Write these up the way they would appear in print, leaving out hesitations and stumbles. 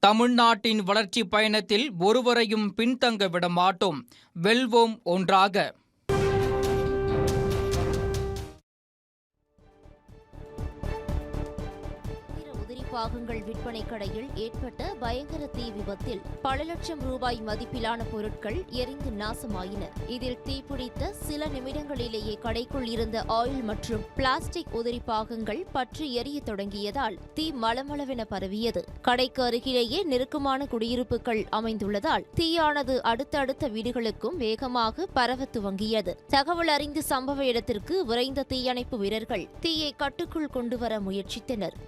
தமிழ்நாட்டின் வளர்ச்சி பயணத்தில் ஒருவரையும் பின்தங்க விட மாட்டோம். வெல்வோம் ஒன்றாக. பாகங்கள் விற்பனை கடையில் ஏற்பட்ட பயங்கர தீ விபத்தில் பல லட்சம் ரூபாய் மதிப்பிலான பொருட்கள் எரிந்து நாசமாயின. இதில் தீப்பிடித்த சில நிமிடங்களிலேயே கடைக்குள் இருந்த ஆயில் மற்றும் பிளாஸ்டிக் உதிரி பாகங்கள் பற்றி எரிய தொடங்கியதால் தீ மளமளவென பரவியது. கடைக்கு அருகிலேயே நெருக்கமான குடியிருப்புகள் அமைந்துள்ளதால் தீயானது அடுத்தடுத்த வீடுகளுக்கும் வேகமாக பரவ துவங்கியது. தகவல் அறிந்து சம்பவ இடத்திற்கு விரைந்த தீயணைப்பு வீரர்கள் தீயை கட்டுக்குள் கொண்டுவர முயற்சித்தனர்.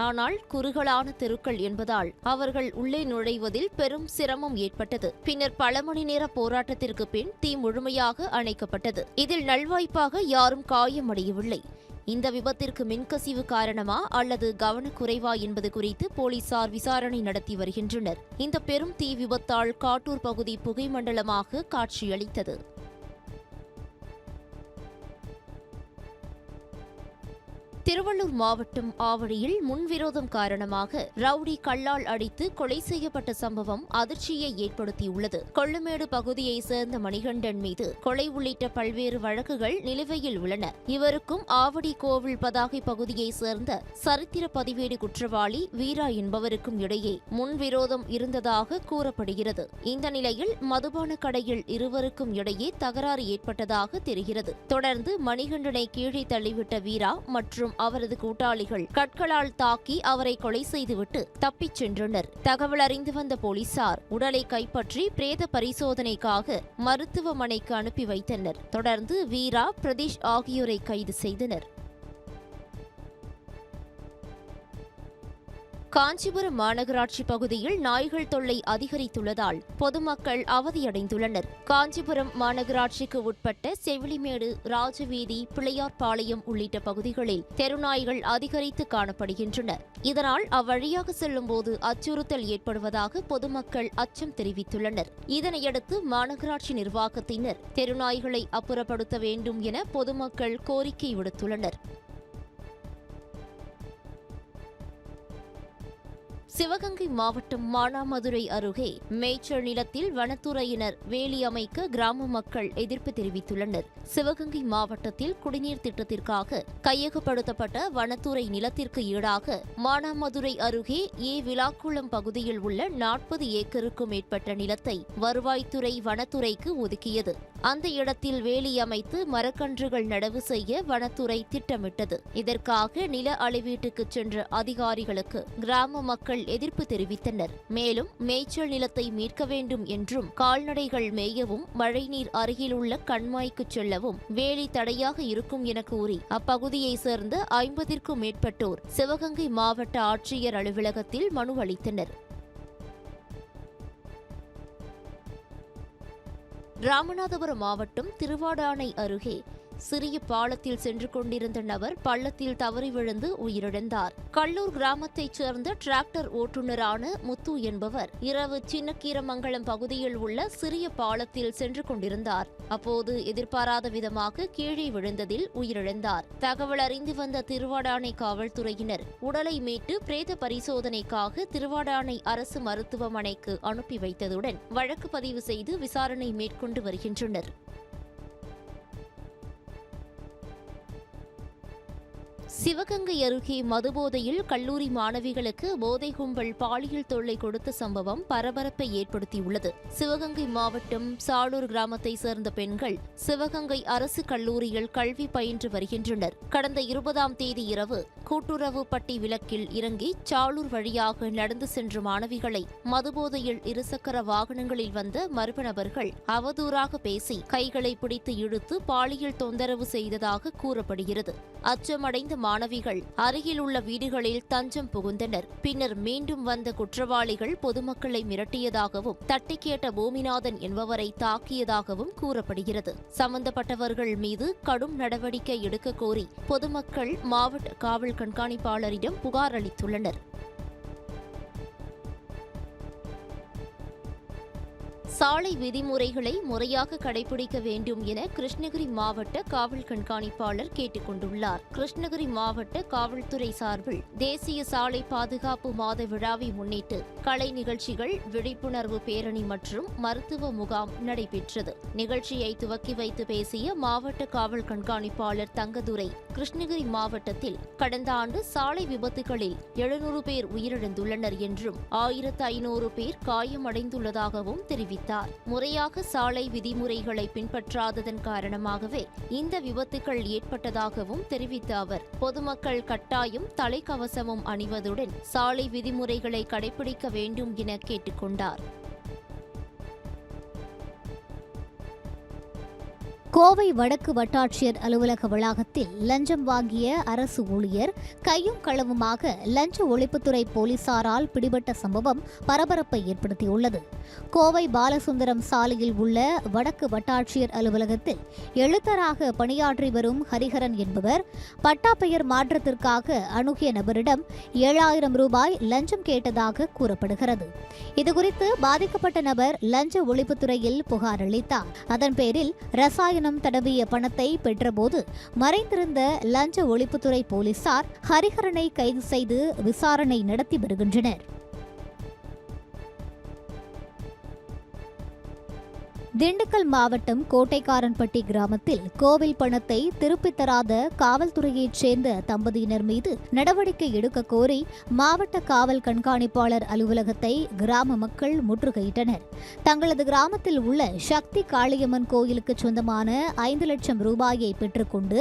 ஆனால் குறுகலான தெருக்கள் என்பதால் அவர்கள் உள்ளே நுழைவதில் பெரும் சிரமம் ஏற்பட்டது. பின்னர் பல மணி நேர போராட்டத்திற்கு பின் தீ முழுமையாக அணைக்கப்பட்டது. இதில் நல்வாய்ப்பாக யாரும் காயமடையவில்லை. இந்த விபத்திற்கு மின்கசிவு காரணமா அல்லது கவனக்குறைவா என்பது குறித்து போலீசார் விசாரணை நடத்தி வருகின்றனர். இந்த பெரும் தீ விபத்தால் காட்டூர் பகுதி புகைமண்டலமாக காட்சியளித்தது. திருவள்ளூர் மாவட்டம் ஆவடியில் முன்விரோதம் காரணமாக ரவுடி கல்லால் அடித்து கொலை செய்யப்பட்ட சம்பவம் அதிர்ச்சியை ஏற்படுத்தியுள்ளது. கொள்ளுமேடு பகுதியைச் சேர்ந்த மணிகண்டன் மீது கொலை உள்ளிட்ட பல்வேறு வழக்குகள் நிலுவையில் உள்ளன. இவருக்கும் ஆவடி கோவில் பதாகை பகுதியைச் சேர்ந்த சரித்திர பதிவேடு குற்றவாளி வீரா என்பவருக்கும் இடையே முன்விரோதம் இருந்ததாக கூறப்படுகிறது. இந்த நிலையில் மதுபான கடையில் இருவருக்கும் இடையே தகராறு ஏற்பட்டதாக தெரிகிறது. தொடர்ந்து மணிகண்டனை கீழே தள்ளிவிட்ட வீரா மற்றும் அவரது கூட்டாளிகள் கற்களால் தாக்கி அவரை கொலை செய்துவிட்டு தப்பிச் சென்றனர். தகவல் அறிந்து வந்த போலீசார் உடலை கைப்பற்றி பிரேத பரிசோதனைக்காக மருத்துவமனைக்கு அனுப்பி வைத்தனர். தொடர்ந்து வீரா, பிரதீஷ் ஆகியோரை கைது செய்தனர். காஞ்சிபுரம் மாநகராட்சி பகுதியில் நாய்கள் தொல்லை அதிகரித்துள்ளதால் பொதுமக்கள் அவதியடைந்துள்ளனர். காஞ்சிபுரம் மாநகராட்சிக்கு உட்பட்ட செவிலிமேடு, ராஜவீதி, பிள்ளையார்பாளையம் உள்ளிட்ட பகுதிகளில் தெருநாய்கள் அதிகரித்து காணப்படுகின்றன. இதனால் அவ்வழியாக செல்லும்போது அச்சுறுத்தல் ஏற்படுவதாக பொதுமக்கள் அச்சம் தெரிவித்துள்ளனர். இதனையடுத்து மாநகராட்சி நிர்வாகத்தினர் தெருநாய்களை அப்புறப்படுத்த வேண்டும் என பொதுமக்கள் கோரிக்கை விடுத்துள்ளனர். சிவகங்கை மாவட்டம் மானாமதுரை அருகே மேய்ச்சல் நிலத்தில் வனத்துறையினர் வேலி அமைக்க கிராம மக்கள் எதிர்ப்பு தெரிவித்துள்ளனர். சிவகங்கை மாவட்டத்தில் குடிநீர் திட்டத்திற்காக கையகப்படுத்தப்பட்ட வனத்துறை நிலத்திற்கு ஈடாக மானாமதுரை அருகே விளாக்குளம் பகுதியில் உள்ள 40 ஏக்கருக்கும் மேற்பட்ட நிலத்தை வருவாய்த்துறை வனத்துறைக்கு ஒதுக்கியது. அந்த இடத்தில் வேலி அமைத்து மரக்கன்றுகள் நடவு செய்ய வனத்துறை திட்டமிட்டது. இதற்காக நில அளவீட்டுக்கு சென்ற அதிகாரிகளுக்கு கிராம மக்கள் எதிர்ப்பு தெரிவித்தனர். மேலும் மேய்ச்சல் நிலத்தை மீட்க வேண்டும் என்றும் கால்நடைகள் மேயவும் மழைநீர் அருகிலுள்ள கண்மாய்க்கு செல்லவும் வேலி தடையாக இருக்கும் என கூறி அப்பகுதியைச் சேர்ந்த 50க்கும் மேற்பட்டோர் சிவகங்கை மாவட்ட ஆட்சியர் அலுவலகத்தில் மனு அளித்தனர். ராமநாதபுரம் மாவட்டம் திருவாடானை அருகே சிறிய பாலத்தில் சென்று கொண்டிருந்த நபர் பள்ளத்தில் தவறி விழுந்து உயிரிழந்தார். கல்லூர் கிராமத்தைச் சேர்ந்த டிராக்டர் ஓட்டுநரான முத்து என்பவர் இரவு சின்னக்கீரமங்கலம் பகுதியில் உள்ள சிறிய பாலத்தில் சென்று கொண்டிருந்தார். அப்போது எதிர்பாராத விதமாக கீழே விழுந்ததில் உயிரிழந்தார். தகவல் அறிந்து வந்த திருவாடானை காவல்துறையினர் உடலை மீட்டு பிரேத பரிசோதனைக்காக திருவாடானை அரசு மருத்துவமனைக்கு அனுப்பி வைத்ததுடன் வழக்கு பதிவு செய்து விசாரணை மேற்கொண்டு வருகின்றனர். சிவகங்கை அருகே மதுபோதையில் கல்லூரி மாணவிகளுக்கு போதை கும்பல் பாலியல் தொல்லை கொடுத்த சம்பவம் பரபரப்பை ஏற்படுத்தியுள்ளது. சிவகங்கை மாவட்டம் சாலூர் கிராமத்தை சேர்ந்த பெண்கள் சிவகங்கை அரசு கல்லூரியில் கல்வி பயின்று வருகின்றனர். கடந்த 20ஆம் தேதி இரவு கூட்டுறவுப்பட்டி விலக்கில் இறங்கி சாலூர் வழியாக நடந்து சென்ற மாணவிகளை மதுபோதையில் இருசக்கர வாகனங்களில் வந்த மர்ம நபர்கள் அவதூறாக பேசி கைகளை பிடித்து இழுத்து பாலியல் தொந்தரவு செய்ததாக கூறப்படுகிறது. அச்சமடைந்த மாணவிகள் அருகில் உள்ள வீடுகளில் தஞ்சம் புகுந்தனர். பின்னர் மீண்டும் வந்த குற்றவாளிகள் பொதுமக்களை மிரட்டியதாகவும் தட்டி கேட்ட பூமிநாதன் என்பவரை தாக்கியதாகவும் கூறப்படுகிறது. சம்பந்தப்பட்டவர்கள் மீது கடும் நடவடிக்கை எடுக்க கோரி பொதுமக்கள் மாவட்ட காவல் கண்காணிப்பாளரிடம் புகார் அளித்துள்ளனர். சாலை விதிமுறைகளை முறையாக கடைபிடிக்க வேண்டும் என கிருஷ்ணகிரி மாவட்ட காவல் கண்காணிப்பாளர் கேட்டுக் கொண்டுள்ளார். கிருஷ்ணகிரி மாவட்ட காவல்துறை சார்பில் தேசிய சாலை பாதுகாப்பு மாத விழாவை முன்னிட்டு கலை நிகழ்ச்சிகள், விழிப்புணர்வு பேரணி மற்றும் மருத்துவ முகாம் நடைபெற்றது. நிகழ்ச்சியை துவக்கி வைத்து பேசிய மாவட்ட காவல் கண்காணிப்பாளர் தங்கதுரை, கிருஷ்ணகிரி மாவட்டத்தில் கடந்த ஆண்டு சாலை விபத்துகளில் 700 பேர் உயிரிழந்துள்ளனர் என்றும் 1500 பேர் காயமடைந்துள்ளதாகவும் தெரிவித்தார். முறையாக சாலை விதிமுறைகளை பின்பற்றாததன் காரணமாகவே இந்த விபத்துகள் ஏற்பட்டதாகவும் தெரிவித்த அவர், பொதுமக்கள் கட்டாயம் தலைக்கவசமும் அணிவதுடன் சாலை விதிமுறைகளை கடைபிடிக்க வேண்டும் என கேட்டுக் கொண்டார். கோவை வடக்கு வட்டாட்சியர் அலுவலக வளாகத்தில் லஞ்சம் வாங்கிய அரசு ஊழியர் கையும் களவுமாக லஞ்ச ஒழிப்புத்துறை போலீசாரால் பிடிபட்ட சம்பவம் பரபரப்பை ஏற்படுத்தியுள்ளது. கோவை பாலசுந்தரம் சாலையில் உள்ள வடக்கு வட்டாட்சியர் அலுவலகத்தில் எழுத்தராக பணியாற்றி வரும் ஹரிஹரன் என்பவர் பட்டாப்பெயர் மாற்றத்திற்காக அணுகிய நபரிடம் 7000 ரூபாய் லஞ்சம் கேட்டதாக கூறப்படுகிறது. இதுகுறித்து பாதிக்கப்பட்ட நபர் லஞ்ச ஒழிப்புத்துறையில் புகார் அளித்தார். அதன் பேரில் ரசாயனம் தடவிய பணத்தை பெற்றபோது மறைந்திருந்த லஞ்ச ஒழிப்புத்துறை போலீசார் ஹரிஹரனை கைது செய்து விசாரணை நடத்தி வருகின்றனர். திண்டுக்கல் மாவட்டம் கோட்டைக்காரன்பட்டி கிராமத்தில் கோவில் பணத்தை திருப்பித் தராத காவல்துறையைச் சேர்ந்த தம்பதியினர் மீது நடவடிக்கை எடுக்க கோரி மாவட்ட காவல் கண்காணிப்பாளர் அலுவலகத்தை கிராம மக்கள் முற்றுகையிட்டனர். தங்களது கிராமத்தில் உள்ள சக்தி காளியம்மன் கோயிலுக்கு சொந்தமான 5 லட்சம் ரூபாயை பெற்றுக்கொண்டு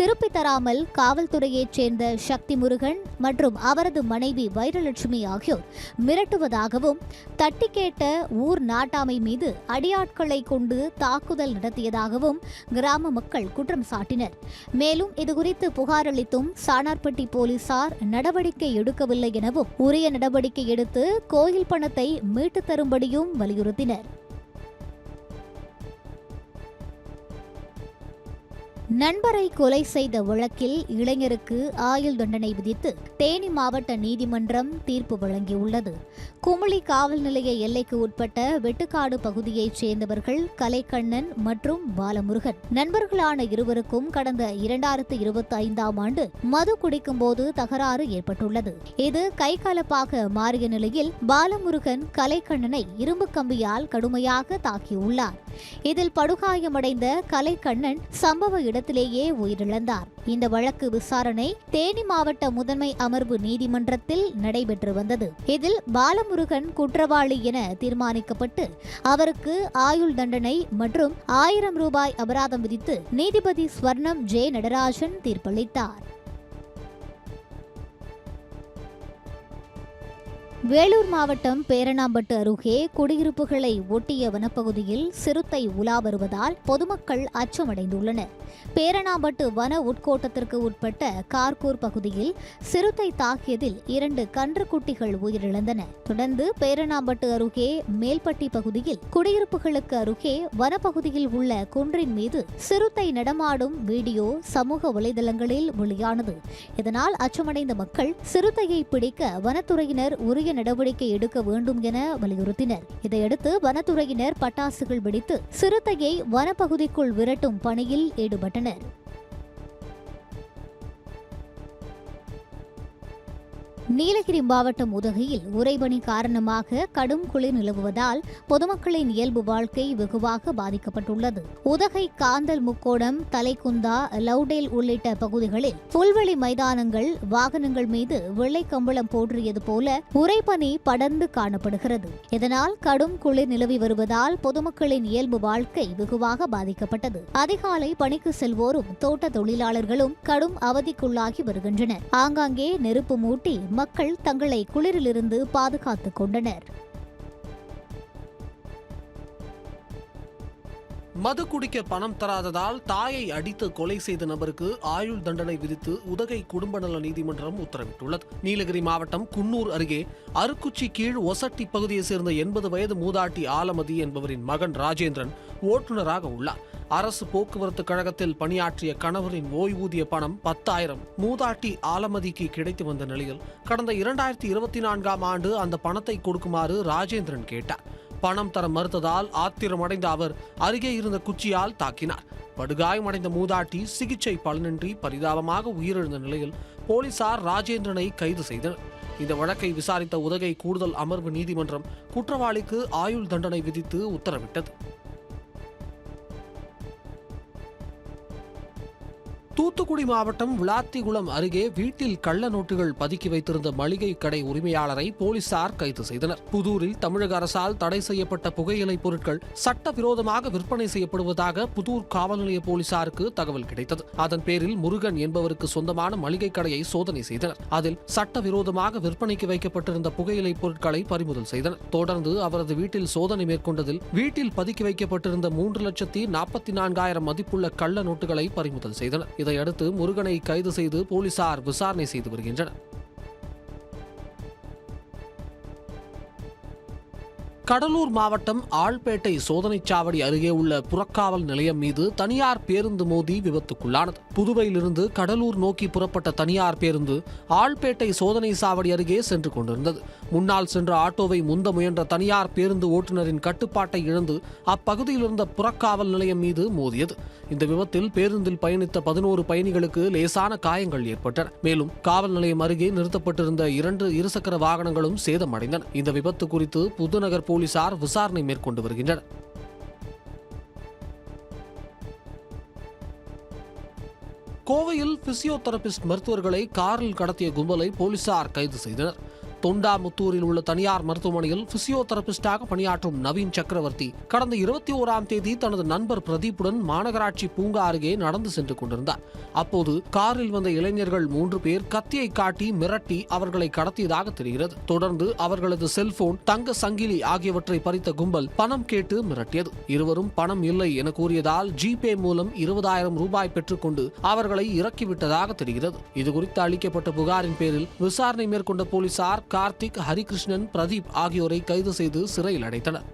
திருப்பித் தராமல் காவல்துறையைச் சேர்ந்த சக்தி முருகன் மற்றும் அவரது மனைவி வைரலட்சுமி ஆகியோர் மிரட்டுவதாகவும், தட்டி கேட்ட ஊர் நாட்டாமை மீது அடியாட்களை கொண்டு தாக்குதல் நடத்தியதாகவும் கிராம மக்கள் குற்றம் சாட்டினர். மேலும் இதுகுறித்து புகார் அளித்தும் சாணார்பட்டி போலீசார் நடவடிக்கை எடுக்கவில்லை எனவும், உரிய நடவடிக்கை எடுத்து கோயில் பணத்தை மீட்டுத் தரும்படியும் வலியுறுத்தினர். நண்பரை கொலை செய்த வழக்கில் இளைஞருக்கு ஆயுள் தண்டனை விதித்து தேனி மாவட்ட நீதிமன்றம் தீர்ப்பு வழங்கியுள்ளது. குமுளி காவல் நிலைய எல்லைக்கு உட்பட்ட வெட்டுக்காடு பகுதியைச் சேர்ந்தவர்கள் கலைக்கண்ணன் மற்றும் பாலமுருகன். நண்பர்களான இருவருக்கும் கடந்த 2025ஆம் ஆண்டு மது குடிக்கும் போது தகராறு ஏற்பட்டுள்ளது. இது கைகலப்பாக மாறிய நிலையில் பாலமுருகன் கலைக்கண்ணனை இரும்பு கம்பியால் கடுமையாக தாக்கியுள்ளார். இதில் படுகாயமடைந்த கலைக்கண்ணன் சம்பவ இடத்திலேயே உயிரிழந்தார். இந்த வழக்கு விசாரணை தேனி மாவட்ட முதன்மை அமர்வு நீதிமன்றத்தில் நடைபெற்று வந்தது. இதில் பாலமுருகன் குற்றவாளி என தீர்மானிக்கப்பட்டு அவருக்கு ஆயுள் தண்டனை மற்றும் 1000 ரூபாய் அபராதம் விதித்து நீதிபதி ஸ்வர்ணம் ஜே நடராஜன் தீர்ப்பளித்தார். வேலூர் மாவட்டம் பேரணாம்பட்டு அருகே குடியிருப்புகளை ஒட்டிய வனப்பகுதியில் சிறுத்தை உலா வருவதால் பொதுமக்கள் அச்சமடைந்துள்ளனர். பேரணாம்பட்டு வன உட்கோட்டத்திற்கு உட்பட்ட கார்கூர் பகுதியில் சிறுத்தை தாக்கியதில் 2 கன்றுக்குட்டிகள் உயிரிழந்தன. தொடர்ந்து பேரணாம்பட்டு அருகே மேல்பட்டி பகுதியில் குடியிருப்புகளுக்கு அருகே வனப்பகுதியில் உள்ள குன்றின் மீது சிறுத்தை நடமாடும் வீடியோ சமூக வலைதளங்களில் வெளியானது. இதனால் அச்சமடைந்த மக்கள் சிறுத்தையை பிடிக்க வனத்துறையினர் உரிய நடவடிக்கை எடுக்க வேண்டும் என வலியுறுத்தினர். இதையடுத்து வனத்துறையினர் பட்டாசுகள் வெடித்து சிறுத்தையை வனப்பகுதிக்குள் விரட்டும் பணியில் ஈடுபட்டனர். நீலகிரி மாவட்டம் உதகையில் உறைபனி காரணமாக கடும் குளிர் நிலவுவதால் பொதுமக்களின் இயல்பு வாழ்க்கை வெகுவாக பாதிக்கப்பட்டுள்ளது. உதகை காந்தல் முக்கோணம், தலைக்குந்தா, லவுடேல் உள்ளிட்ட பகுதிகளில் புல்வெளி மைதானங்கள் வாகனங்கள் மீது வெள்ளை கம்பளம் போன்றியது போல உறைபனி படர்ந்து காணப்படுகிறது. இதனால் கடும் குளிர் நிலவி வருவதால் பொதுமக்களின் இயல்பு வாழ்க்கை வெகுவாக பாதிக்கப்பட்டது. அதிகாலை பணிக்கு செல்வோரும் தோட்ட தொழிலாளர்களும் கடும் அவதிக்குள்ளாகி வருகின்றனர். ஆங்காங்கே நெருப்பு மூட்டி மக்கள் தங்களை குளிரிலிருந்து பாதுகாத்துக் கொண்டனர். மது குடிக்க பணம் தராததால் தாயை அடித்து கொலை செய்த நபருக்கு ஆயுள் தண்டனை விதித்து உதகை குடும்ப நல நீதிமன்றம் உத்தரவிட்டுள்ளது. நீலகிரி மாவட்டம் குன்னூர் அருகே அருக்குச்சி கீழ் ஒசட்டி பகுதியைச் சேர்ந்த 80 வயது மூதாட்டி ஆலமதி என்பவரின் மகன் ராஜேந்திரன் ஓட்டுநராக உள்ளார். அரசு போக்குவரத்து கழகத்தில் பணியாற்றிய கணவரின் ஓய்வூதிய பணம் 10,000 மூதாட்டி ஆலமதிக்கு கிடைத்து வந்த நிலையில் கடந்த 2024ஆம் ஆண்டு அந்த பணத்தை கொடுக்குமாறு ராஜேந்திரன் கேட்டார். பணம் தர மறுத்ததால் ஆத்திரமடைந்த அவர் அருகே இருந்த குச்சியால் தாக்கினார். படுகாயமடைந்த மூதாட்டி சிகிச்சை பலனின்றி பரிதாபமாக உயிரிழந்த நிலையில் போலீசார் ராஜேந்திரனை கைது செய்தனர். இந்த வழக்கை விசாரித்த உதகை கூடுதல் அமர்வு நீதிமன்றம் குற்றவாளிக்கு ஆயுள் தண்டனை விதித்து உத்தரவிட்டது. தூத்துக்குடி மாவட்டம் விளாத்திகுளம் அருகே வீட்டில் கள்ள நோட்டுகள் பதுக்கி வைத்திருந்த மளிகை கடை உரிமையாளரை போலீசார் கைது செய்தனர். புதூரில் தமிழக அரசால் தடை செய்யப்பட்ட புகையிலை பொருட்கள் சட்டவிரோதமாக விற்பனை செய்யப்படுவதாக புதூர் காவல் நிலைய போலீசாருக்கு தகவல் கிடைத்தது. அதன் பேரில் முருகன் என்பவருக்கு சொந்தமான மளிகை கடையை சோதனை செய்தனர். அதில் சட்டவிரோதமாக விற்பனைக்கு வைக்கப்பட்டிருந்த புகையிலை பொருட்களை பறிமுதல் செய்தனர். தொடர்ந்து அவரது வீட்டில் சோதனை மேற்கொண்டதில் வீட்டில் பதுக்கி வைக்கப்பட்டிருந்த 3,44,000 மதிப்புள்ள கள்ள நோட்டுகளை பறிமுதல் செய்தனர். இதையடுத்து முருகனை கைது செய்து போலீசார் விசாரணை செய்து வருகின்றனர். கடலூர் மாவட்டம் ஆழ்பேட்டை சோதனைச் சாவடி அருகே உள்ள புறக்காவல் நிலையம் மீது தனியார் பேருந்து மோதி விபத்துக்குள்ளானது. புதுவையிலிருந்து கடலூர் நோக்கி புறப்பட்ட தனியார் பேருந்து ஆழ்பேட்டை சோதனை சாவடி அருகே சென்று கொண்டிருந்தது. முன்னால் சென்ற ஆட்டோவை முந்த முயன்ற தனியார் பேருந்து ஓட்டுநரின் கட்டுப்பாட்டை இழந்து அப்பகுதியில் இருந்த புறக்காவல் நிலையம் மீது மோதியது. இந்த விபத்தில் பேருந்தில் பயணித்த 11 பயணிகளுக்கு லேசான காயங்கள் ஏற்பட்டன. மேலும் காவல் நிலையம் அருகே நிறுத்தப்பட்டிருந்த 2 இருசக்கர வாகனங்களும் சேதமடைந்தன. இந்த விபத்து குறித்து புதுநகர் போலீசார் விசாரணை மேற்கொண்டு வருகின்றனர். கோவையில் பிசியோதெரபிஸ்ட் மருத்துவர்களை காரில் கடத்திய கும்பலை போலீசார் கைது செய்தனர். தொண்டாமுத்தூரில் உள்ள தனியார் மருத்துவமனையில் பிசியோதெரபிஸ்டாக பணியாற்றும் நவீன் சக்கரவர்த்தி கடந்த 21ஆம் தேதி தனது நண்பர் பிரதீப்புடன் மாநகராட்சி பூங்கா அருகே நடந்து சென்று கொண்டிருந்தார். அப்போது காரில் வந்த இளைஞர்கள் 3 பேர் கத்தியை காட்டி மிரட்டி அவர்களை கடத்தியதாக தெரிகிறது. தொடர்ந்து அவர்களது செல்போன், தங்க சங்கிலி ஆகியவற்றை பறித்த கும்பல் பணம் கேட்டு மிரட்டியது. இருவரும் பணம் இல்லை என கூறியதால் ஜிபே மூலம் 20,000 ரூபாய் பெற்றுக்கொண்டு அவர்களை இறக்கிவிட்டதாக தெரிகிறது. இதுகுறித்து அளிக்கப்பட்ட புகாரின் பேரில் விசாரணை மேற்கொண்ட போலீசார் கார்த்திக், ஹரிகிருஷ்ணன், பிரதீப் ஆகியோரை கைது செய்து சிறையில் அடைத்தனர்.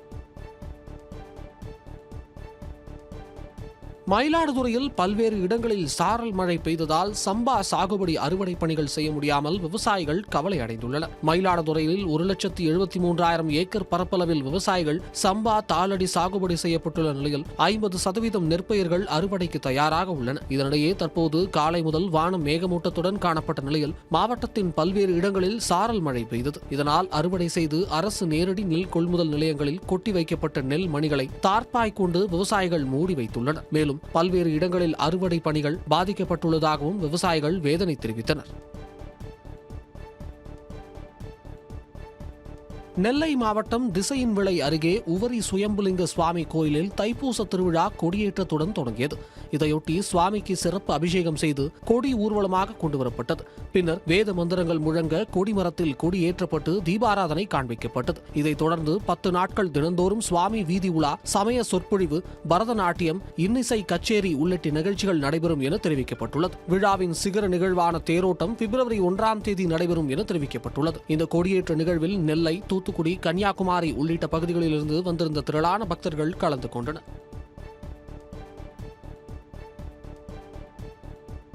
மயிலாடுதுறையில் பல்வேறு இடங்களில் சாரல் மழை பெய்ததால் சம்பா சாகுபடி அறுவடை பணிகள் செய்ய முடியாமல் விவசாயிகள் கவலை அடைந்துள்ளனர். மயிலாடுதுறையில் 1,73,000 ஏக்கர் பரப்பளவில் விவசாயிகள் சம்பா தாளடி சாகுபடி செய்யப்பட்டுள்ள நிலையில் 50% நெற்பயிர்கள் அறுவடைக்கு தயாராக உள்ளன. இதனிடையே தற்போது காலை முதல் வானம் மேகமூட்டத்துடன் காணப்பட்ட நிலையில் மாவட்டத்தின் பல்வேறு இடங்களில் சாரல் மழை பெய்தது. இதனால் அறுவடை செய்து அரசு நேரடி நெல் கொள்முதல் நிலையங்களில் கொட்டி வைக்கப்பட்ட நெல் மணிகளை தார்ப்பாய் கொண்டு விவசாயிகள் மூடி வைத்துள்ளனர். மேலும் பல்வேறு இடங்களில் அறுவடை பணிகள் பாதிக்கப்பட்டுள்ளதாகவும் விவசாயிகள் வேதனை தெரிவித்தனர். நெல்லை மாவட்டம் திசையின் விளை அருகே உவரி சுயம்புலிங்க சுவாமி கோயிலில் தைப்பூச திருவிழா கொடியேற்றத்துடன் தொடங்கியது. இதையொட்டி சுவாமிக்கு சிறப்பு அபிஷேகம் செய்து கொடி ஊர்வலமாக கொண்டுவரப்பட்டது. பின்னர் வேத மந்திரங்கள் முழங்க கொடிமரத்தில் கொடி ஏற்றப்பட்டு தீபாராதனை காண்பிக்கப்பட்டது. இதைத் தொடர்ந்து 10 நாட்கள் தினந்தோறும் சுவாமி வீதி உலா, சமய சொற்பொழிவு, பரதநாட்டியம், இன்னிசை கச்சேரி உள்ளிட்ட நிகழ்ச்சிகள் நடைபெறும் என தெரிவிக்கப்பட்டுள்ளது. விழாவின் சிகர நிகழ்வான தேரோட்டம் பிப்ரவரி 1ஆம் தேதி நடைபெறும் என தெரிவிக்கப்பட்டுள்ளது. இந்த கொடியேற்ற நிகழ்வில் நெல்லை, தூத்துக்குடி, கன்னியாகுமரி உள்ளிட்ட பகுதிகளிலிருந்து வந்திருந்த திரளான பக்தர்கள் கலந்து கொண்டனர்.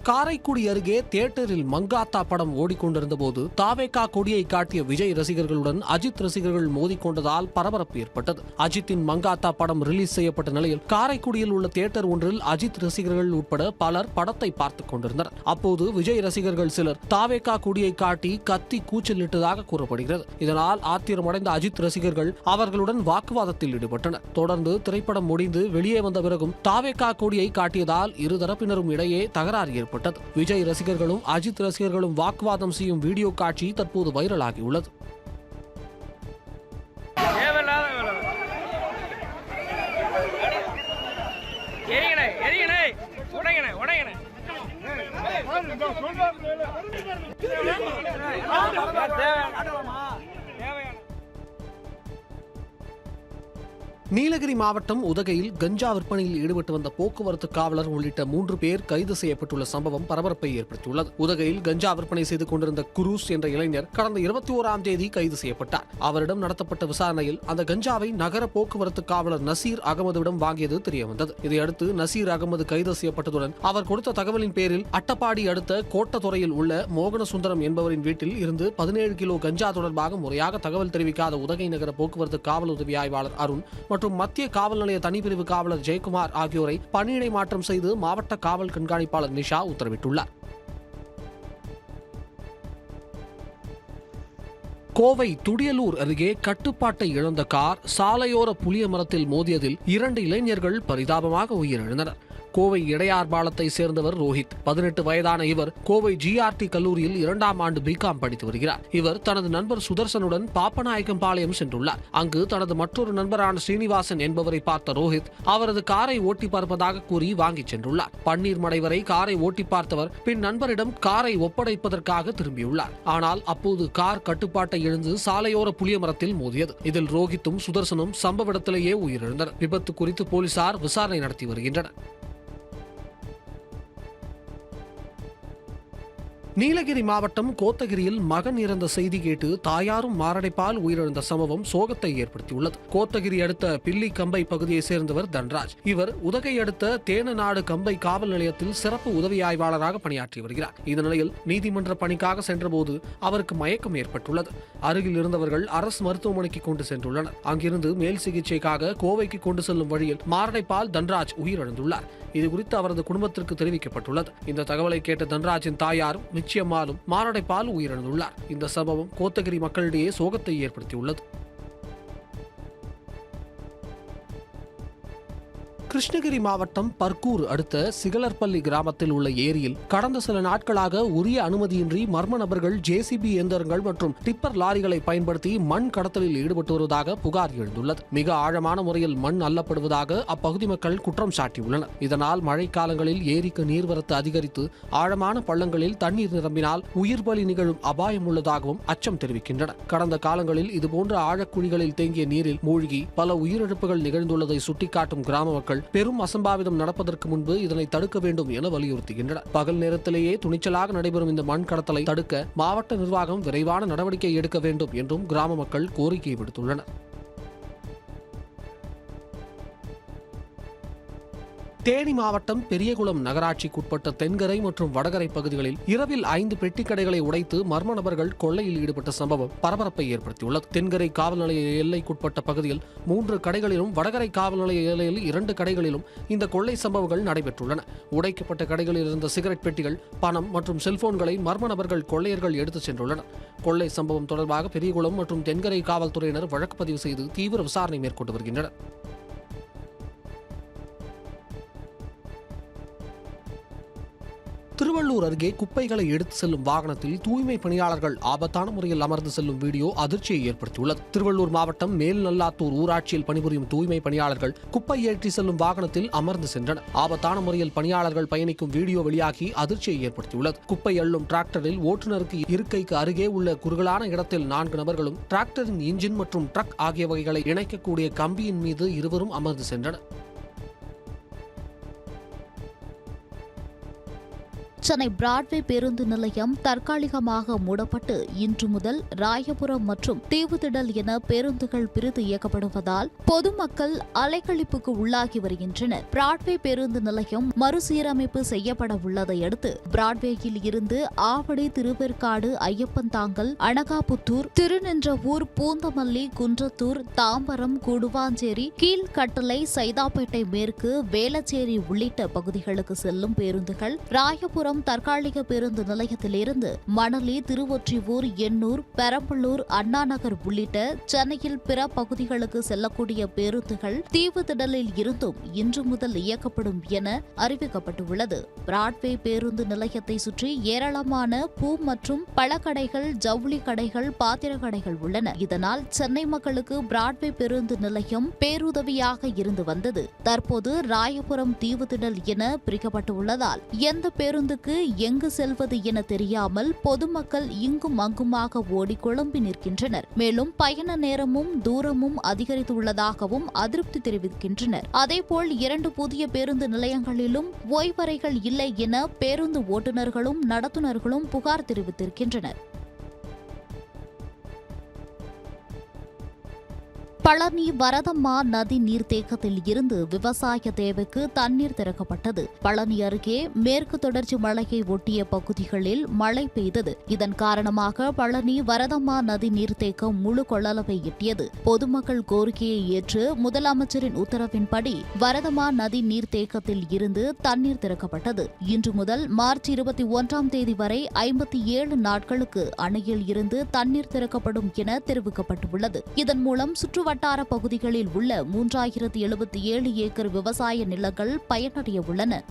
காரைக்குடி அருகே தியேட்டரில் மங்காத்தா படம் ஓடிக்கொண்டிருந்த போது தாவேகா கொடியை காட்டிய விஜய் ரசிகர்களுடன் அஜித் ரசிகர்கள் மோதிக்கொண்டதால் பரபரப்பு ஏற்பட்டது. அஜித்தின் மங்காத்தா படம் ரிலீஸ் செய்யப்பட்ட நிலையில் காரைக்குடியில் உள்ள தியேட்டர் ஒன்றில் அஜித் ரசிகர்கள் உட்பட பலர் படத்தை பார்த்துக் கொண்டிருந்தனர். அப்போது விஜய் ரசிகர்கள் சிலர் தாவேகா கொடியை காட்டி கத்தி கூச்சலிட்டதாக கூறப்படுகிறது. இதனால் ஆத்திரமடைந்த அஜித் ரசிகர்கள் அவர்களுடன் வாக்குவாதத்தில் ஈடுபட்டனர். தொடர்ந்து திரைப்படம் முடிந்து வெளியே வந்த பிறகும் தாவேகா கொடியை காட்டியதால் இருதரப்பினரும் இடையே தகராறு ஏற்பட்டது. விஜய் ரசிகர்களும் அஜித் ரசிகர்களும் வாக்குவாதம் செய்யும் வீடியோ காட்சி தற்போது வைரலாகியுள்ளது. நீலகிரி மாவட்டம் உதகையில் கஞ்சா விற்பனையில் ஈடுபட்டு வந்த போக்குவரத்து காவலர் உள்ளிட்ட 3 பேர் கைது செய்யப்பட்டுள்ள சம்பவம் பரபரப்பை ஏற்படுத்தியுள்ளது. உதகையில் கஞ்சா விற்பனை செய்து கொண்டிருந்த குரூஸ் என்ற இளைஞர் கடந்த 21ஆம் தேதி கைது செய்யப்பட்டார். அவரிடம் நடத்தப்பட்ட விசாரணையில் அந்த கஞ்சாவை நகர போக்குவரத்து காவலர் நசீர் அகமதுவிடம் வாங்கியது தெரியவந்தது. இதையடுத்து நசீர் அகமது கைது செய்யப்பட்டதுடன் அவர் கொடுத்த தகவலின் பேரில் அட்டப்பாடி அடுத்த கோட்டத்துறையில் உள்ள மோகனசுந்தரம் என்பவரின் வீட்டில் இருந்து 17 கிலோ கஞ்சா தொடர்பாக முறையாக தகவல் தெரிவிக்காத உதகை நகர போக்குவரத்து காவல் உதவி ஆய்வாளர் அருண் மற்றும் மத்திய காவல் நிலைய தனிப்பிரிவு காவலர் ஜெயக்குமார் ஆகியோரை பணியிடை மாற்றம் செய்து மாவட்ட காவல் கண்காணிப்பாளர் நிஷா உத்தரவிட்டுள்ளார். கோவை துடியலூர் அருகே கட்டுப்பாட்டை இழந்த கார் சாலையோர புளிய மரத்தில் மோதியதில் 2 இளைஞர்கள் பரிதாபமாக உயிரிழந்தனர். கோவை இடையார் பாலத்தை சேர்ந்தவர் ரோஹித். 18 வயதான இவர் கோவை GRT கல்லூரியில் 2ஆம் ஆண்டு பிகாம் படித்து வருகிறார். இவர் தனது நண்பர் சுதர்சனுடன் பாப்பநாயக்கம்பாளையம் சென்றுள்ளார். அங்கு தனது மற்றொரு நண்பரான ஸ்ரீனிவாசன் என்பவரை பார்த்த ரோஹித் அவரது காரை ஓட்டி பார்ப்பதாக கூறி வாங்கிச் சென்றுள்ளார். பன்னீர் மடை வரை காரை ஓட்டி பார்த்தவர் பின் நண்பரிடம் காரை ஒப்படைப்பதற்காக திரும்பியுள்ளார். ஆனால் அப்போது கார் கட்டுப்பாட்டை இழந்து சாலையோர புளிய மரத்தில் மோதியது. இதில் ரோஹித்தும் சுதர்சனும் சம்பவ இடத்திலேயே உயிரிழந்தனர். விபத்து குறித்து போலீசார் விசாரணை நடத்தி வருகின்றனர். நீலகிரி மாவட்டம் கோத்தகிரியில் மகன் இறந்த செய்தி கேட்டு தாயாரும் மாரடைப்பால் உயிரிழந்த சம்பவம் சோகத்தை ஏற்படுத்தியுள்ளது. கோத்தகிரி அடுத்த பில்லி கம்பை பகுதியை சேர்ந்தவர் தன்ராஜ். இவர் உதகை அடுத்த தேனநாடு கம்பை காவல் நிலையத்தில் சிறப்பு உதவி ஆய்வாளராக பணியாற்றி வருகிறார். இந்த நிலையில் நீதிமன்ற பணிக்காக சென்றபோது அவருக்கு மயக்கம் ஏற்பட்டுள்ளது. அருகில் இருந்தவர்கள் அரசு மருத்துவமனைக்கு கொண்டு சென்றுள்ளனர். அங்கிருந்து மேல் சிகிச்சைக்காக கோவைக்கு கொண்டு செல்லும் வழியில் மாரடைப்பால் தன்ராஜ் உயிரிழந்துள்ளார். இதுகுறித்து அவரது குடும்பத்திற்கு தெரிவிக்கப்பட்டுள்ளது. இந்த தகவலை கேட்ட தன்ராஜின் தாயாரும் நிச்சயமாலும் மாரடைப்பால் உயிரிழந்துள்ளார். இந்த சம்பவம் கோத்தகிரி மக்களிடையே சோகத்தை ஏற்படுத்தியுள்ளது. கிருஷ்ணகிரி மாவட்டம் பர்கூர் அடுத்த சிகலர்பள்ளி கிராமத்தில் உள்ள ஏரியில் கடந்த சில நாட்களாக உரிய அனுமதியின்றி மர்ம நபர்கள் JCB இயந்திரங்கள் மற்றும் டிப்பர் லாரிகளை பயன்படுத்தி மண் கடத்தலில் ஈடுபட்டு வருவதாக புகார் எழுந்துள்ளது. மிக ஆழமான முறையில் மண் அள்ளப்படுவதாக அப்பகுதி மக்கள் குற்றம் சாட்டியுள்ளனர். இதனால் மழைக்காலங்களில் ஏரிக்கு நீர்வரத்து அதிகரித்து ஆழமான பள்ளங்களில் தண்ணீர் நிரம்பினால் உயிர் பலி நிகழும் அபாயம் உள்ளதாகவும் அச்சம் தெரிவிக்கின்றனர். கடந்த காலங்களில் இதுபோன்ற ஆழக்குழிகளில் தேங்கிய நீரில் மூழ்கி பல உயிரிழப்புகள் நிகழ்ந்துள்ளதை சுட்டிக்காட்டும் கிராம மக்கள் பெரும் அசம்பாவிதம் நடப்பதற்கு முன்பு இதனை தடுக்க வேண்டும் என வலியுறுத்துகின்றனர். பகல் நேரத்திலேயே துணிச்சலாக நடைபெறும் இந்த மண் கடத்தலை தடுக்க மாவட்ட நிர்வாகம் விரைவான நடவடிக்கை எடுக்க வேண்டும் என்றும் கிராம மக்கள் கோரிக்கை விடுத்துள்ளனர். தேனி மாவட்டம் பெரியகுளம் நகராட்சிக்குட்பட்ட தென்கரை மற்றும் வடகரை பகுதிகளில் இரவில் 5 பெட்டி கடைகளை உடைத்து மர்ம நபர்கள் கொள்ளையில் ஈடுபட்ட சம்பவம் பரபரப்பை ஏற்படுத்தியுள்ளது. தென்கரை காவல் நிலைய எல்லைக்குட்பட்ட பகுதியில் 3 கடைகளிலும் வடகரை காவல் நிலைய எல்லையில் 2 கடைகளிலும் இந்த கொள்ளை சம்பவங்கள் நடைபெற்றுள்ளன. உடைக்கப்பட்ட கடைகளில் இருந்த சிகரெட் பெட்டிகள், பணம் மற்றும் செல்போன்களை மர்ம நபர்கள் கொள்ளையர்கள் எடுத்துச் சென்றுள்ளனர். கொள்ளை சம்பவம் தொடர்பாக பெரியகுளம் மற்றும் தென்கரை காவல்துறையினர் வழக்கு பதிவு செய்து தீவிர விசாரணை மேற்கொண்டு வருகின்றனர். திருவள்ளூர் அருகே குப்பைகளை எடுத்து செல்லும் வாகனத்தில் தூய்மை பணியாளர்கள் ஆபத்தான முறையில் அமர்ந்து செல்லும் வீடியோ அதிர்ச்சியை ஏற்படுத்தியுள்ளது. திருவள்ளூர் மாவட்டம் மேல்நல்லாத்தூர் ஊராட்சியில் பணிபுரியும் தூய்மை பணியாளர்கள் குப்பை ஏற்றி செல்லும் வாகனத்தில் அமர்ந்து சென்றனர். ஆபத்தான முறையில் பணியாளர்கள் பயணிக்கும் வீடியோ வெளியாகி அதிர்ச்சியை ஏற்படுத்தியுள்ளது. குப்பை அள்ளும் டிராக்டரில் ஓட்டுநருக்கு இருக்கைக்கு அருகே உள்ள குறுகலான இடத்தில் 4 நபர்களும் டிராக்டரின் இன்ஜின் மற்றும் ட்ரக் ஆகியவைகளை இணைக்கக்கூடிய கம்பியின் மீது இருவரும் அமர்ந்து சென்றனர். சென்னை பிராட்வே பேருந்து நிலையம் தற்காலிகமாக மூடப்பட்டு இன்று முதல் ராயபுரம் மற்றும் தீவுத்திடல் என பேருந்துகள் பிரித்து இயக்கப்படுவதால் பொதுமக்கள் அலைக்கழிப்புக்கு உள்ளாகி வருகின்றனர். பிராட்வே பேருந்து நிலையம் மறுசீரமைப்பு செய்யப்பட உள்ளதை அடுத்து பிராட்வேயில் இருந்து ஆவடி, திருவேற்காடு, ஐயப்பன்தாங்கல், அனகாபுத்தூர், திருநின்றவூர், பூந்தமல்லி, குன்றத்தூர், தாம்பரம், கூடுவாஞ்சேரி, கீழ்கட்டளை, சைதாப்பேட்டை மேற்கு, வேளச்சேரி உள்ளிட்ட பகுதிகளுக்கு செல்லும் பேருந்துகள் ராயபுரம் தற்காலிக பேருந்து நிலையத்திலிருந்து மணலி, திருவொற்றியூர், எண்ணூர், பெரம்பலூர், அண்ணாநகர் உள்ளிட்ட சென்னையில் பிற பகுதிகளுக்கு செல்லக்கூடிய பேருந்துகள் தீவுத்திடலில் இருந்தும் இன்று முதல் இயக்கப்படும் என அறிவிக்கப்பட்டுள்ளது. பிராட்வே பேருந்து நிலையத்தை சுற்றி ஏராளமான பூ மற்றும் பழக்கடைகள், ஜவுளி கடைகள், பாத்திர கடைகள் உள்ளன. இதனால் சென்னை மக்களுக்கு பிராட்வே பேருந்து நிலையம் பேருதவியாக இருந்து வந்தது. தற்போது ராயபுரம் தீவுத்திடல் என பிரிக்கப்பட்டுள்ளதால் எந்த பேருந்துக்கு பிறகு எங்கு செல்வது என தெரியாமல் பொதுமக்கள் இங்கும் அங்குமாக ஓடி குழம்பி நிற்கின்றனர். மேலும் பயண நேரமும் தூரமும் அதிகரித்துள்ளதாகவும் அதிருப்தி தெரிவிக்கின்றனர். அதேபோல் 2 புதிய பேருந்து நிலையங்களிலும் ஓய்வறைகள் இல்லை என பேருந்து ஓட்டுநர்களும் நடத்துனர்களும் புகார் தெரிவித்திருக்கின்றனர். பழனி வரதம்மா நதி நீர்த்தேக்கத்தில் இருந்து விவசாய தேவைக்கு தண்ணீர் திறக்கப்பட்டது. பழனி அருகே மேற்கு தொடர்ச்சி மலையை ஒட்டிய பகுதிகளில் மழை பெய்தது. இதன் காரணமாக பழனி வரதம்மா நதி நீர்த்தேக்கம் முழு கொள்ளளவை எட்டியது. பொதுமக்கள் கோரிக்கையை ஏற்று முதலமைச்சரின் உத்தரவின்படி வரதம்மா நதி நீர்த்தேக்கத்தில் இருந்து தண்ணீர் திறக்கப்பட்டது. இன்று முதல் மார்ச் 21ஆம் தேதி வரை 57 நாட்களுக்கு அணையில் இருந்து தண்ணீர் திறக்கப்படும் என தெரிவிக்கப்பட்டுள்ளது. இதன் மூலம் சுற்றுவட்டார பகுதிகளில் உள்ள 3077 ஏக்கர் விவசாய நிலங்கள் பயனடைய உள்ளன.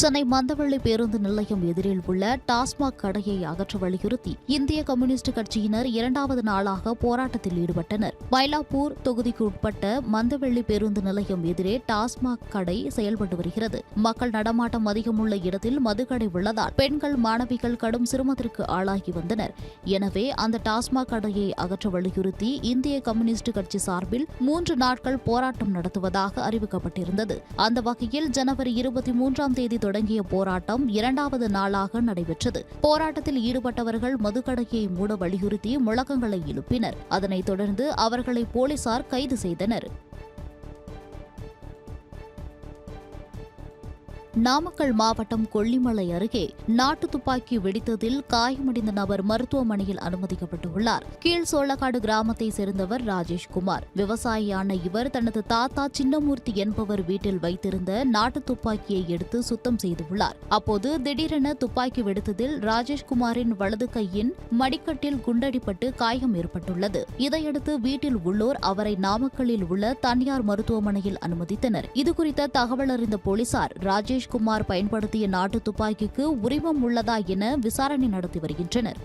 சென்னை மந்தவெள்ளி பேருந்து நிலையம் எதிரில் உள்ள டாஸ்மாக் கடையை அகற்ற வலியுறுத்தி இந்திய கம்யூனிஸ்ட் கட்சியினர் 2வது நாளாக போராட்டத்தில் ஈடுபட்டனர். மயிலாப்பூர் தொகுதிக்கு உட்பட்ட மந்தவெள்ளி பேருந்து நிலையம் எதிரே டாஸ்மாக் கடை செயல்பட்டு வருகிறது. மக்கள் நடமாட்டம் அதிகமுள்ள இடத்தில் மதுக்கடை உள்ளதால் பெண்கள் மாணவிகள் கடும் சிரமத்திற்கு ஆளாகி வந்தனர். எனவே அந்த டாஸ்மாக் கடையை அகற்ற வலியுறுத்தி இந்திய கம்யூனிஸ்ட் கட்சி சார்பில் 3 நாட்கள் போராட்டம் நடத்துவதாக அறிவிக்கப்பட்டிருந்தது. அந்த வகையில் ஜனவரி 23ஆம் தேதி தொடங்கிய போராட்டம் 2வது நாளாக நடைபெற்றது. போராட்டத்தில் ஈடுபட்டவர்கள் மதுக்கடையை மூட வலியுறுத்தி முழக்கங்களை எழுப்பினர். அதனைத் தொடர்ந்து அவர்களை போலீசார் கைது செய்தனர். நாமக்கல் மாவட்டம் கொல்லிமலை அருகே நாட்டு துப்பாக்கி வெடித்ததில் காயமடைந்த நபர் மருத்துவமனையில் அனுமதிக்கப்பட்டுள்ளார். கீழ் சோளக்காடு கிராமத்தை சேர்ந்தவர் ராஜேஷ்குமார். விவசாயியான இவர் தனது தாத்தா சின்னமூர்த்தி என்பவர் வீட்டில் வைத்திருந்த நாட்டு துப்பாக்கியை எடுத்து சுத்தம் செய்துள்ளார். அப்போது திடீரென துப்பாக்கி வெடித்ததில் ராஜேஷ்குமாரின் வலது கையின் மடிக்கட்டில் குண்டடிப்பட்டு காயம் ஏற்பட்டுள்ளது. இதையடுத்து வீட்டில் உள்ளோர் அவரை நாமக்கல்லில் உள்ள தனியார் மருத்துவமனையில் அனுமதித்தனர். இதுகுறித்த தகவல் அறிந்த போலீசார் ராஜேஷ்குமார் பயன்படுத்திய நாட்டு துப்பாக்கிக்கு உரிமம் உள்ளதா என விசாரணை நடத்தி வருகின்றனர்.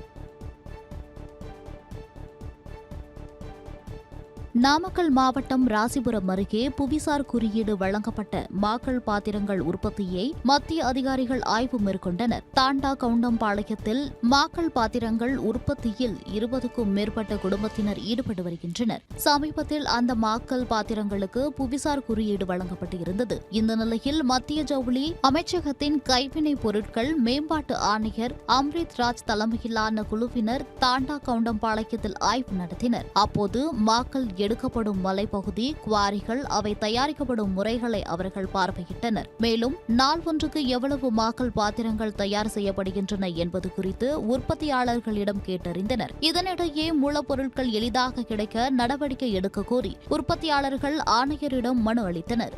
நாமக்கல் மாவட்டம் ராசிபுரம் அருகே புவிசார் குறியீடு வழங்கப்பட்ட மாக்கள் பாத்திரங்கள் உற்பத்தியை மத்திய அதிகாரிகள் ஆய்வு மேற்கொண்டனர். தாண்டா கவுண்டம்பாளையத்தில் மாக்கள் பாத்திரங்கள் உற்பத்தியில் 20க்கும் மேற்பட்ட குடும்பத்தினர் ஈடுபட்டு வருகின்றனர். சமீபத்தில் அந்த மாக்கள் பாத்திரங்களுக்கு புவிசார் குறியீடு வழங்கப்பட்டு இருந்தது. இந்த நிலையில் மத்திய ஜவுளி அமைச்சகத்தின் கைவினை பொருட்கள் மேம்பாட்டு ஆணையர் அம்ரித் ராஜ் தலைமையிலான குழுவினர் தாண்டா கவுண்டம்பாளையத்தில் ஆய்வு நடத்தினர். அப்போது மாக்கள் எடுக்கப்படும் மலைப்பகுதி, குவாரிகள், அவை தயாரிக்கப்படும் முறைகளை அவர்கள் பார்வையிட்டனர். மேலும் நாள் ஒன்றுக்கு எவ்வளவு மாக்கள் பாத்திரங்கள் தயார் செய்யப்படுகின்றன என்பது குறித்து உற்பத்தியாளர்களிடம் கேட்டறிந்தனர். இதனிடையே மூலப்பொருட்கள் எளிதாக கிடைக்க நடவடிக்கை எடுக்க கோரி உற்பத்தியாளர்கள் ஆணையரிடம் மனு அளித்தனர்.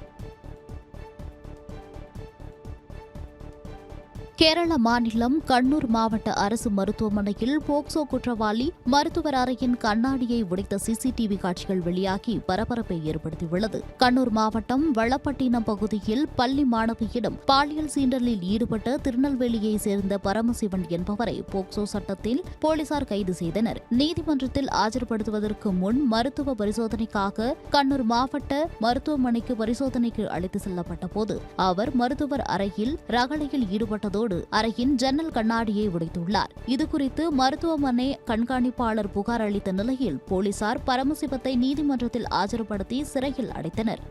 கேரள மாநிலம் கண்ணூர் மாவட்ட அரசு மருத்துவமனையில் போக்சோ குற்றவாளி மருத்துவர் அறையின் கண்ணாடியை உடைத்த சிசிடிவி காட்சிகள் வெளியாகி பரபரப்பை ஏற்படுத்தியுள்ளது. கண்ணூர் மாவட்டம் வளப்பட்டினம் பகுதியில் பள்ளி மாணவியிடம் பாலியல் சீண்டலில் ஈடுபட்ட திருநெல்வேலியை சேர்ந்த பரமசிவன் என்பவரை போக்சோ சட்டத்தில் போலீசார் கைது செய்தனர். நீதிமன்றத்தில் ஆஜர்படுத்துவதற்கு முன் மருத்துவ பரிசோதனைக்காக கண்ணூர் மாவட்ட மருத்துவமனைக்கு பரிசோதனைக்கு அழைத்து செல்லப்பட்ட போது அவர் மருத்துவர் அறையில் ரகளையில் ஈடுபட்டதோடு அறையின் ஜன்னல் கண்ணாடியை உடைத்துள்ளார். இதுகுறித்து மருத்துவமனை கண்காணிப்பாளர் புகார் அளித்த நிலையில் போலீசார் பரமசிவத்தை நீதிமன்றத்தில் ஆஜர்படுத்தி சிறையில் அடைத்தனர்.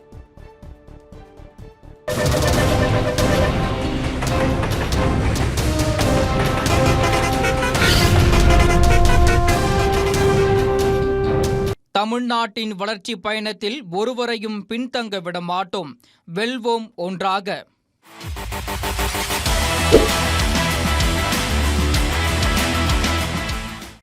தமிழ்நாட்டின் வளர்ச்சி பயணத்தில் ஒருவரையும் பின்தங்க விட மாட்டோம். வெல்வோம் ஒன்றாக.